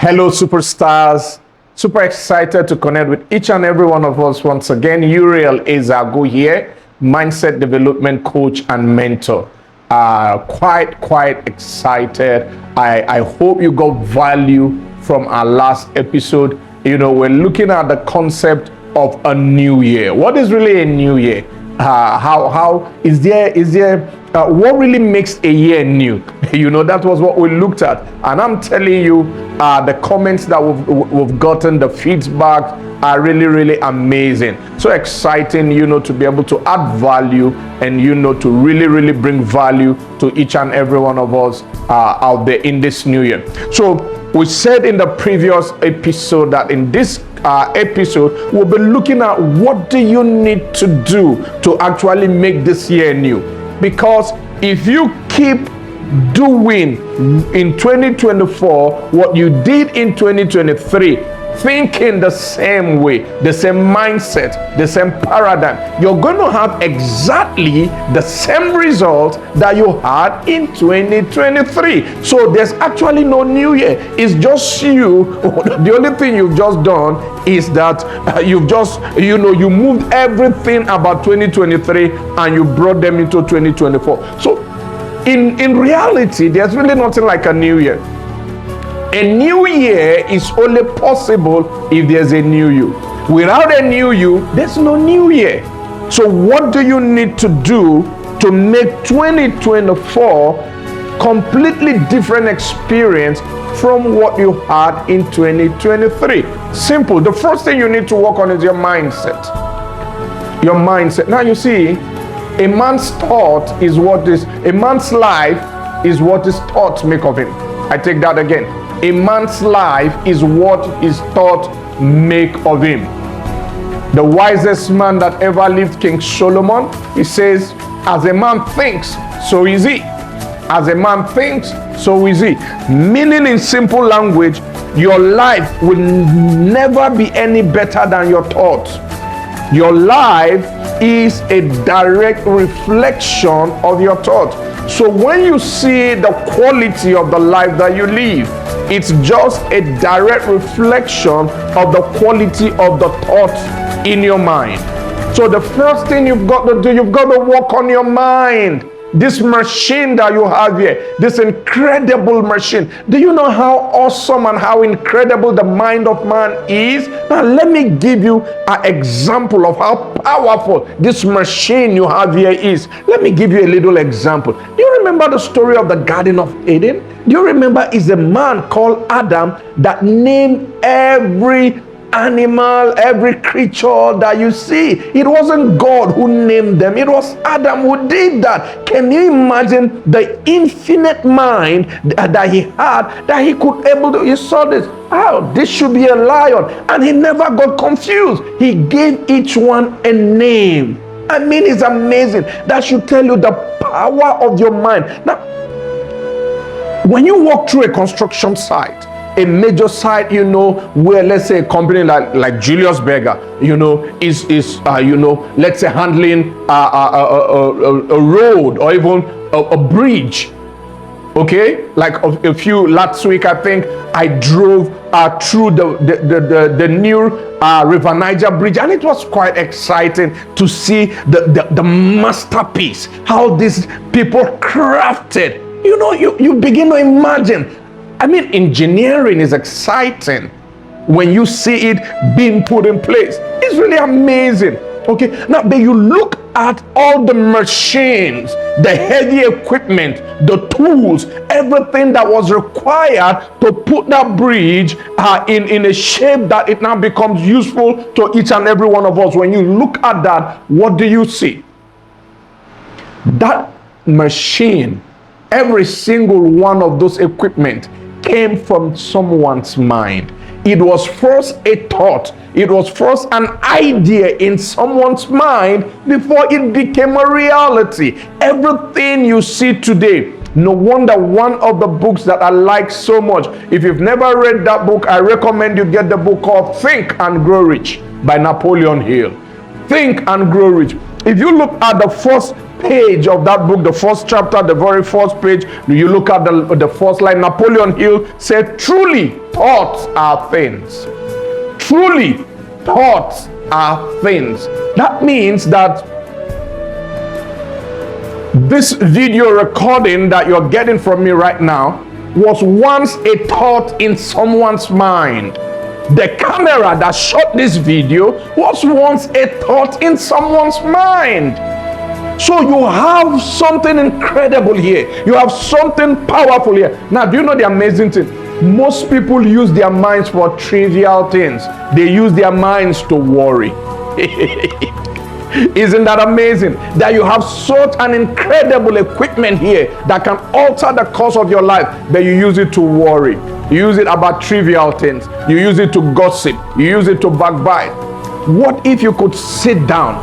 Hello, superstars. Super excited to connect with each and every one of us once again. Euriel Ezeagwu here, mindset development coach and mentor. Quite excited. I hope you got value from our last episode. You know, we're looking at the concept of a new year. What is really a new year? How is there what really makes a year new? You know, that was what we looked at, and I'm telling you, the comments that we've gotten, the feedback are really amazing. So exciting, you know, to be able to add value and, you know, to really bring value to each and every one of us out there in this new year. So we said in the previous episode that in this episode we'll be looking at what do you need to do to actually make this year new. Because if you keep doing in 2024 what you did in 2023, thinking the same way, the same mindset, the same paradigm, you're going to have exactly the same result that you had in 2023. So there's actually no new year. It's just you. The only thing you've just done is that you've just, you know, you moved everything about 2023 and you brought them into 2024. So in reality, there's really nothing like a new year. A new year is only possible if there's a new you. Without a new you, there's no new year. So what do you need to do to make 2024 completely different experience from what you had in 2023? Simple. The first thing you need to work on is your mindset. Your mindset. Now you see, a man's thought is what is, a man's life is what his thoughts make of him. I take that again. A man's life is what his thoughts make of him. The wisest man that ever lived, King Solomon, he says, as a man thinks, so is he. As a man thinks, so is he. Meaning, in simple language, your life will never be any better than your thoughts. Your life is a direct reflection of your thoughts. So when you see the quality of the life that you live, it's just a direct reflection of the quality of the thoughts in your mind. So the first thing you've got to do, you've got to work on your mind. This machine that you have here, this incredible machine. Do you know how awesome and how incredible the mind of man is? Now let me give you an example of how powerful this machine you have here is. Let me give you a little example. Do you remember the story of the Garden of Eden? Do you remember it's a man called Adam that named every animal, every creature that you see? It wasn't God who named them, it was Adam who did that. Can you imagine the infinite mind that he had, that he could able to, you saw this, this should be a lion, and he never got confused. He gave each one a name. I mean, it's amazing. That should tell you the power of your mind. Now, when you walk through a construction site, a major site, you know, where let's say a company like Julius Berger, you know, is you know, let's say handling a road or even a bridge. Okay, like a few last week, I think I drove through the new River Niger bridge, and it was quite exciting to see the masterpiece, how these people crafted. You know, you begin to imagine. I mean, engineering is exciting when you see it being put in place. It's really amazing. Okay, now but you look at all the machines, the heavy equipment, the tools, everything that was required to put that bridge in a shape that it now becomes useful to each and every one of us. When you look at that, what do you see? That machine, every single one of those equipment came from someone's mind. It was first a thought. It was first an idea in someone's mind before it became a reality. Everything you see today, no wonder one of the books that I like so much, if you've never read that book, I recommend you get the book called Think and Grow Rich by Napoleon Hill. Think and Grow Rich. If you look at the first page of that book, the first chapter, the very first page, you look at the first line. Napoleon Hill said, truly thoughts are things. Truly thoughts are things. That means that this video recording that you're getting from me right now was once a thought in someone's mind. The camera that shot this video was once a thought in someone's mind. So you have something incredible here. You have something powerful here. Now, do you know the amazing thing? Most people use their minds for trivial things. They use their minds to worry. Isn't that amazing? That you have such an incredible equipment here that can alter the course of your life, but you use it to worry. You use it about trivial things. You use it to gossip. You use it to backbite. What if you could sit down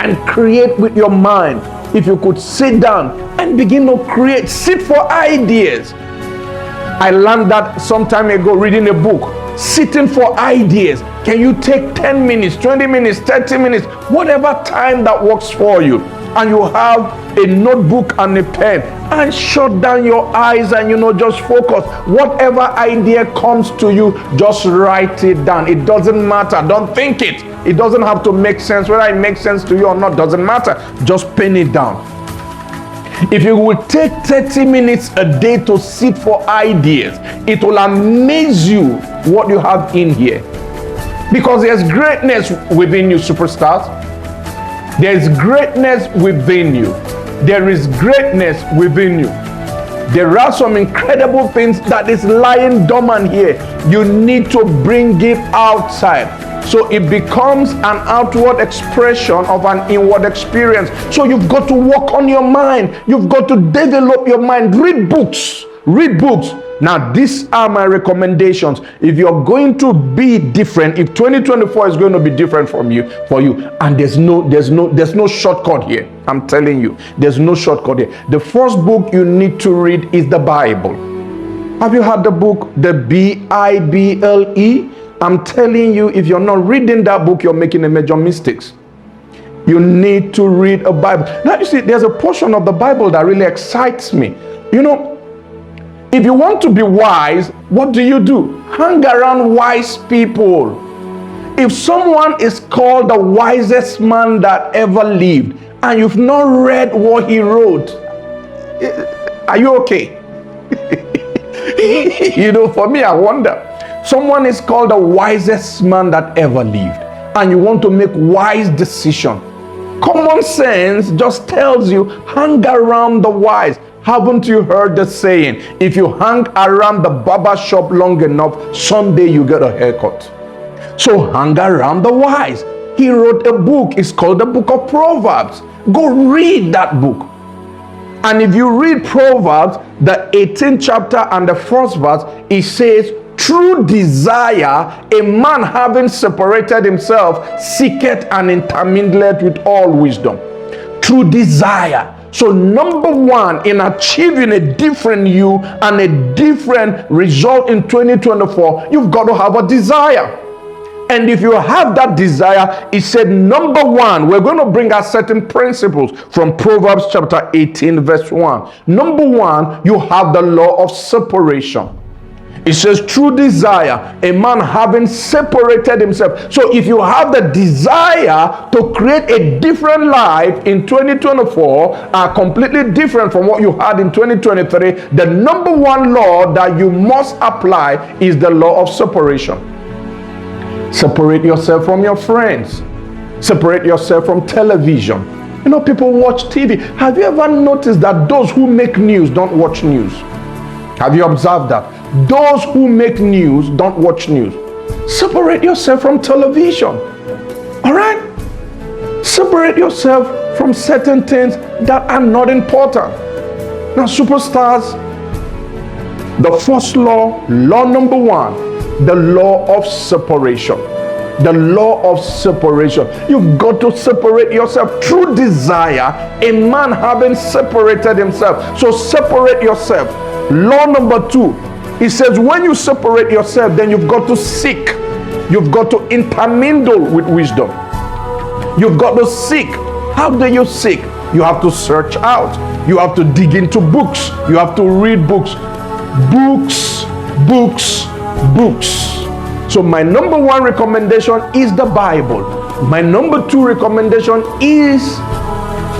and create with your mind? If you could sit down and begin to create, sit for ideas. I learned that some time ago reading a book. Sitting for ideas. Can you take 10 minutes, 20 minutes, 30 minutes, whatever time that works for you, and you have a notebook and a pen, and shut down your eyes and just focus. Whatever idea comes to you, just write it down. It doesn't matter. Don't think it. It doesn't have to make sense. Whether it makes sense to you or not doesn't matter. Just pen it down. If you will take 30 minutes a day to sit for ideas, it will amaze you what you have in here. Because there's greatness within you, superstars. There's greatness within you. There is greatness within you. There are some incredible things that is lying dormant here. You need to bring it outside. So it becomes an outward expression of an inward experience. So you've got to work on your mind. You've got to develop your mind. Read books. Read books. Now, these are my recommendations. If you're going to be different, if 2024 is going to be different for you, and there's no shortcut here. I'm telling you, there's no shortcut here. The first book you need to read is the Bible. Have you heard the book, the Bible? I'm telling you, if you're not reading that book, you're making a major mistakes. You need to read a Bible. Now, you see, there's a portion of the Bible that really excites me. If you want to be wise, what do? Hang around wise people. If someone is called the wisest man that ever lived, and you've not read what he wrote, are you okay? For me, I wonder. Someone is called the wisest man that ever lived, and you want to make wise decisions. Common sense just tells you, hang around the wise. Haven't you heard the saying, if you hang around the barber shop long enough, someday you get a haircut? So hang around the wise. He wrote a book. It's called the Book of Proverbs. Go read that book. And if you read Proverbs, the 18th chapter and the first verse, it says, true desire, a man having separated himself, seeketh and intermingleth with all wisdom. True desire. So number one, in achieving a different you and a different result in 2024, you've got to have a desire. And if you have that desire, it said, number one, we're going to bring out certain principles from Proverbs chapter 18, verse 1. Number one, you have the law of separation. It says, true desire, a man having separated himself. So if you have the desire to create a different life in 2024, completely different from what you had in 2023, the number one law that you must apply is the law of separation. Separate yourself from your friends. Separate yourself from television. People watch TV. Have you ever noticed that those who make news don't watch news? Have you observed that? Those who make news don't watch news. Separate yourself from television. All right? Separate yourself from certain things that are not important. Now, superstars, the first law number one, the law of separation. The law of separation. You've got to separate yourself. True desire, a man having separated himself. So separate yourself. Law number two, it says when you separate yourself, then you've got to seek. You've got to intermingle with wisdom. You've got to seek How do you seek? You have to search out. You have to dig into books. You have to read books. Books, books, books. So my number one recommendation is the Bible. My number two recommendation is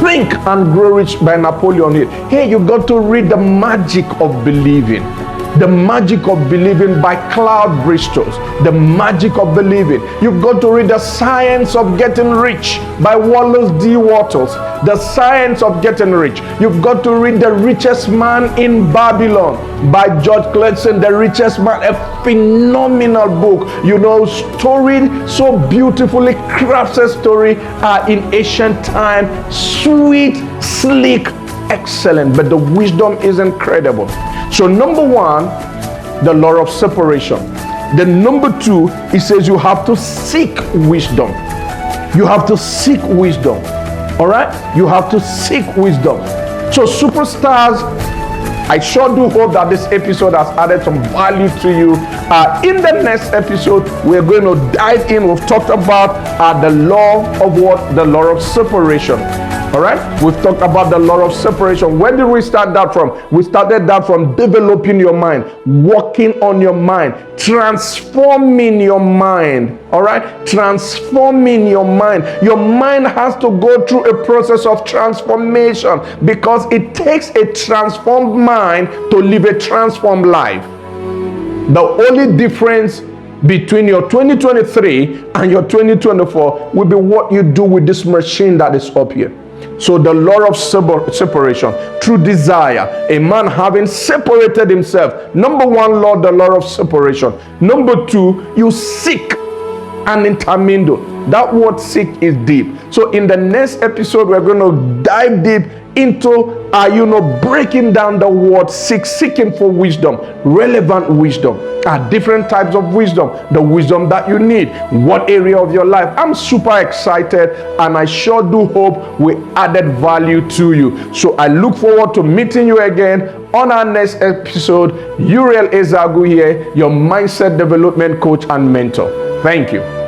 Think and Grow Rich by Napoleon Hill. Hey, you got to read The Magic of Believing. The Magic of Believing by Cloud Bristol. The Magic of Believing. You've got to read The Science of Getting Rich by Wallace D. Wattles. The Science of Getting Rich. You've got to read The Richest Man in Babylon by George Clason. The Richest Man, a phenomenal book. You know, story so beautifully crafted story in ancient time. Sweet, sleek, excellent, but the wisdom is incredible. So number one, the law of separation. The number two, it says you have to seek wisdom. You have to seek wisdom. All right? You have to seek wisdom. So superstars, I sure do hope that this episode has added some value to you. In the next episode, we're going to dive in. We've talked about the law of what? The law of separation. All right, we've talked about the law of separation. Where did we start that from? We started that from developing your mind, working on your mind, transforming your mind. All right, transforming your mind. Your mind has to go through a process of transformation because it takes a transformed mind to live a transformed life. The only difference between your 2023 and your 2024 will be what you do with this machine that is up here. So the law of separation through desire, a man having separated himself. Number one law, the law of separation. Number two, you seek and intermingle. That word seek is deep. So in the next episode, we're going to dive deep into breaking down the word seek, seeking for wisdom, relevant wisdom, different types of wisdom, the wisdom that you need, what area of your life. I'm super excited, and I sure do hope we added value to you. So I look forward to meeting you again on our next episode. Euriel Ezeagwu here, your mindset development coach and mentor. Thank you.